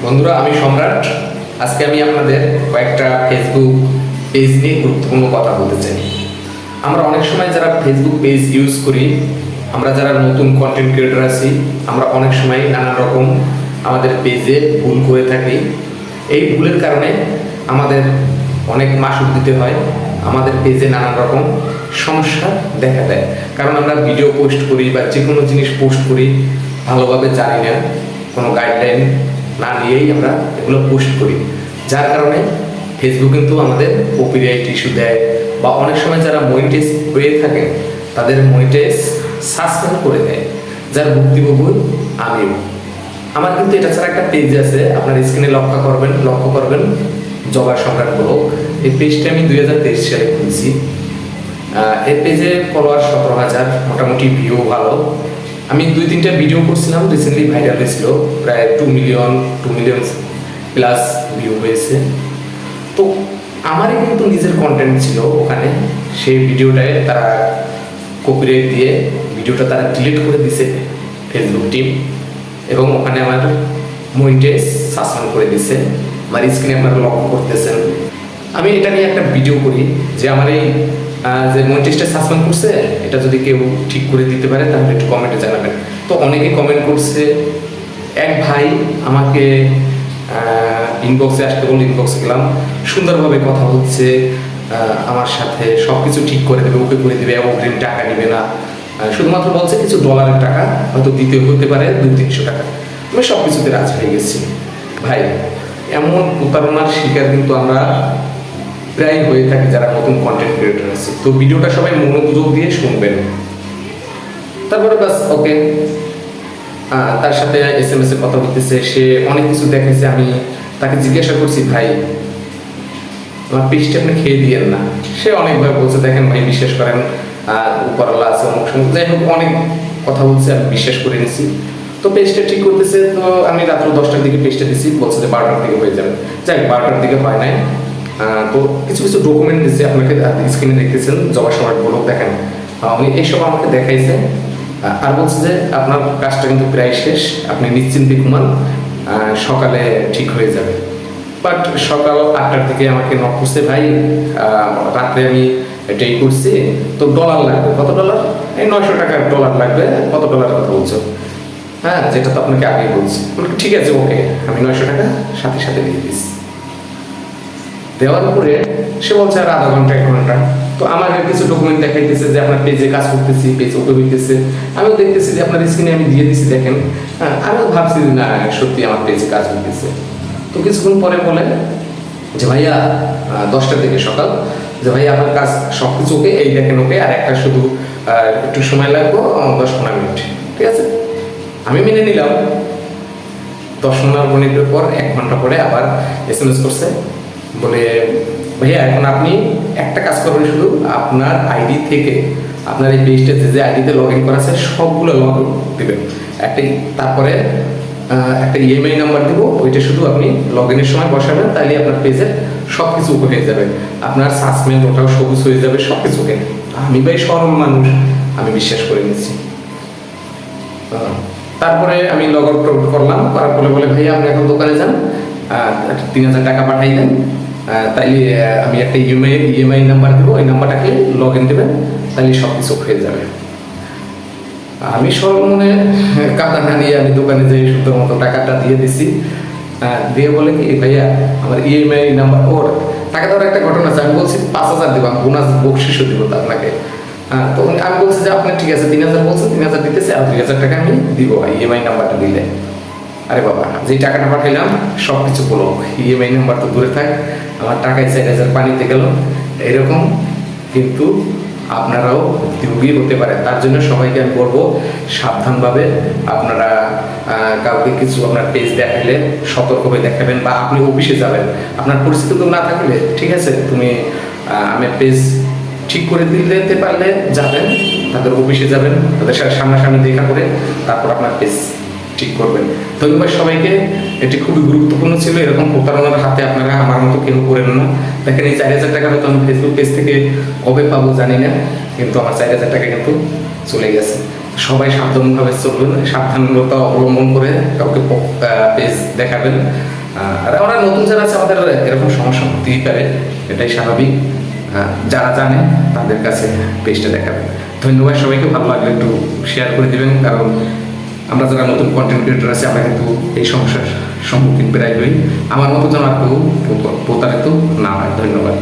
বন্ধুরা, আমি সম্রাট। আজকে আমি আপনাদের কয়েকটা ফেসবুক পেজ নিয়ে গুরুত্বপূর্ণ কথা বলতে চাই। আমরা অনেক সময় যারা ফেসবুক পেজ ইউজ করি, আমরা যারা নতুন কন্টেন্ট ক্রিয়েটর আছি, আমরা অনেক সময় নানা রকম আমাদের পেজে ভুল করে থাকি। এই ভুলের কারণে আমাদের অনেক মাসুল দিতে হয়, আমাদের পেজে নানান রকম সমস্যা দেখা দেয়। কারণ আমরা ভিডিও পোস্ট করি বা যে কোনো জিনিস পোস্ট করি ভালোভাবে জানি না, কোনো গাইডলাইন না নিয়েই আমরা এগুলো পোস্ট করি, যার কারণে ফেসবুক কিন্তু আমাদের কপিরাইট ইস্যু দেয় বা অনেক সময় যারা মনিটাইজ হয়ে থাকে তাদের মনিটাইজ সাসপেন্ড করে দেয়, যার ভুক্তভোগী আমিও। আমার কিন্তু এটা ছাড়া একটা পেজ আছে, আপনার স্ক্রিনে লক্ষ্য করবেন জবা সম্রাট ব্লগ। এই পেজটা আমি 2023 সালে খুলছি। এই পেজে ফলোয়ার 17,000, মোটামুটি ভিউ ভালো। আমি 2-3টা ভিডিও করছিলাম, রিসেন্টলি ভাইরাল হয়েছিল, প্রায় 2 মিলিয়ন প্লাস ভিউ হয়েছে। তো আমারই কিন্তু নিজের কন্টেন্ট ছিল ওখানে, সেই ভিডিওটায় তারা কপিরাইট দিয়ে ভিডিওটা তারা ডিলিট করে দিছে ফেসবুক টিম, এবং ওখানে আমার মনিটাইজ সাসপেন্ড করে দিছে। আমার স্ক্রিনে আপনারা লক্ষ্য করতেছেন। আমি এটা নিয়ে একটা ভিডিও করি যে আমার এই যে মনিটাইজটা সাসপেন্ড করছে, এটা যদি কেউ ঠিক করে দিতে পারে তাহলে একটু কমেন্টে জানাবেন। তো অনেকেই কমেন্ট করছে। এক ভাই আমাকে ইনবক্সে আসতে বলল, ইনবক্সে গেলাম, সুন্দরভাবে কথা হচ্ছে আমার সাথে, সব কিছু ঠিক করে দেবে, ওকে করে দেবে, অগ্রিম টাকা নেবে না, শুধুমাত্র বলছে কিছু ডলারের টাকা হয়তো দিতে হতে পারে, 200-300 টাকা। আমি সব কিছুতে রাজি হয়ে গেছি। ভাই, এমন প্রতারণার শিকার কিন্তু আমরা প্রায় হয়ে থাকি যারা নতুন কন্টেন্ট ক্রিয়েটর আছে। তো ভিডিওটা সবাই মনোযোগ দিয়ে শুনবেন। তারপরে বাস ওকে, তার সাথে SMS এ কথা বলতেছে, সে অনেক কিছু দেখেছে। আমি তাকে জিজ্ঞাসা করছি, ভাই আমার পেজটা আপনি খেয়ে দিয়েন না। সে অনেকভাবে বলছে, দেখেন ভাই বিশ্বাস করেন উপরওয়ালা আছে, অমুক সময়, যাই হোক অনেক কথা বলছে, আমি বিশ্বাস করে নিছি। তো পেজটা ঠিক করতেছে। তো আমি রাত্র 10টার দিকে পেজটা দিছি, বলছে যে 12টার দিকে হয়ে যাবে। যাই, 12টার দিকে হয় নাই। তো কিছু কিছু ডকুমেন্ট দিচ্ছে, আপনাকে স্ক্রিনে দেখতেছেন, জবা সম্রাট ব্লগ দেখেন, উনি এইসব আমাকে দেখাইছে। আর বলছে যে আপনার কাজটা কিন্তু প্রায় শেষ, আপনি নিশ্চিন্তে ঘুমান, সকালে ঠিক হয়ে যাবে। বাট সকাল 8টার দিকে আমাকে নক করছে, ভাই রাত্রে আমি এটাই করছি, তো ডলার লাগবে। কত ডলার? এই 900 টাকার ডলার লাগবে। কত ডলার কথা বলছো? হ্যাঁ, যেটা তো আপনাকে আগেই বলছি। ঠিক আছে, ওকে, আমি 900 টাকা সাথে সাথে দিয়ে দিচ্ছি। দেওয়ার পরে সে বলছে আর আধা ঘন্টা 1 ঘন্টা। তো আমাকে কিছু ডকুমেন্ট দেখাইতেছে যে আপনার পেজে কাজ করতেছি, পেজ ওকে হইতেছে। আমিও দেখতেছি যে আপনার স্ক্রিনে আমি দিয়ে দিচ্ছি, দেখেন। হ্যাঁ, আমিও ভাবছি যে না, সত্যি আমার পেজে কাজ হইতেছে। তো কিছুক্ষণ পরে বলে যে ভাইয়া 10টার দিকে সকাল, যে ভাইয়া আপনার কাজ সব কিছু ওকে, এই দেখেন ওকে, আর একটা শুধু একটু সময় লাগবে 10-15 মিনিট। ঠিক আছে, আমি মেনে নিলাম। 10-15 মিনিটের পর 1 ঘন্টা পরে আবার SMS করছে, বলে ভাইয়া এখন আপনি একটা কাজ করবেন, শুধু আপনার আইডি থেকে আপনার এই পেজটা যে আইডিতে লগ ইন করা আছে সবগুলো লগ দেবেন তারপরে একটা EMI নাম্বার দেবো, ওইটা শুধু আপনি লগ ইনের সময় বসাবেন, তাহলে আপনার পেজের সব কিছু হয়ে যাবে, আপনার সাসপেন্ড ওটাও সবুজ হয়ে যাবে, সব কিছু ওকে। আমি ভাই সরল মানুষ, আমি বিশ্বাস করে নিচ্ছি। তারপরে আমি লগ আউট করলাম, করার পরে বলে ভাইয়া আপনি এখন দোকানে যান, 3000 টাকা পাঠাই দেন, তাইলে আমি একটা EMI নাম্বার দেবো, ওই নাম্বারটাকে লগ ইন দেবেন, তাহলে সব কিছু হয়ে যাবে। আমি সরল মনে কাদা না নিয়ে আমি দোকানে যাই, সুন্দর মতো টাকাটা দিয়ে দিছি। দিয়ে বলে কি ভাইয়া আমার EMI নাম্বার, ওর টাকা দেওয়ার একটা ঘটনা আছে। আমি বলছি 5000 দেবো, বোনাস বকশিসও দিব আপনাকে। তো আমি বলছি যে আপনি ঠিক আছে 3000 বলছেন, 3000 দিতেছে, আর 2000 টাকা আমি দিব EMI নাম্বারটা দিলে। আরে বাবা, যেই টাকাটা পাঠাইলাম সব কিছু বলো, EMI নাম্বার তো দূরে থাক, আমার টাকায় 4000 পানিতে গেল। এরকম কিন্তু আপনারাও ভুক্তভোগী হতে পারে। তার জন্য সবাইকে আমি বলবো, সাবধানভাবে আপনারা কাউকে কিছু আপনার পেজ দেখাইলে সতর্ক হয়ে দেখাবেন, বা আপনি অফিসে যাবেন, আপনার পরিস্থিতি তো না থাকলে ঠিক আছে, তুমি আমি পেজ ঠিক করে দিতে পারলে যাবেন, তাদের অফিসে যাবেন, তাদের সাথে সামনাসামনি দেখা করে তারপর আপনার পেজ ঠিক করবেন। ধন্যবাদ সবাইকে। এটি খুবই গুরুত্বপূর্ণ ছিল। এরকম প্রতারণার হাতে আপনারা আমার মতো কেউ করেন না। দেখেন, এই 4000 টাকা হয়তো আমি ফেসবুক পেজ থেকে কবে পাবো জানি না, কিন্তু আমার 4000 টাকা কিন্তু চলে গেছে। সবাই সাবধানভাবে চলবেন, সাবধানতা অবলম্বন করে কাউকে পেজ দেখাবেন। আর আমরা নতুন যারা আছে আমাদের এরকম সমস্যা হতেই পারে, এটাই স্বাভাবিক। যারা জানে তাদের কাছে পেজটা দেখাবেন। ধন্যবাদ সবাইকে, ভালো লাগলে একটু শেয়ার করে দিবেন, কারণ আমরা যারা নতুন কন্টেন্ট ক্রিয়েটর আছে আমরা কিন্তু এই সমস্যার সম্মুখীন প্রায় হই। আমার মতো যেন আর কেউ প্রতারিত না হয়। ধন্যবাদ।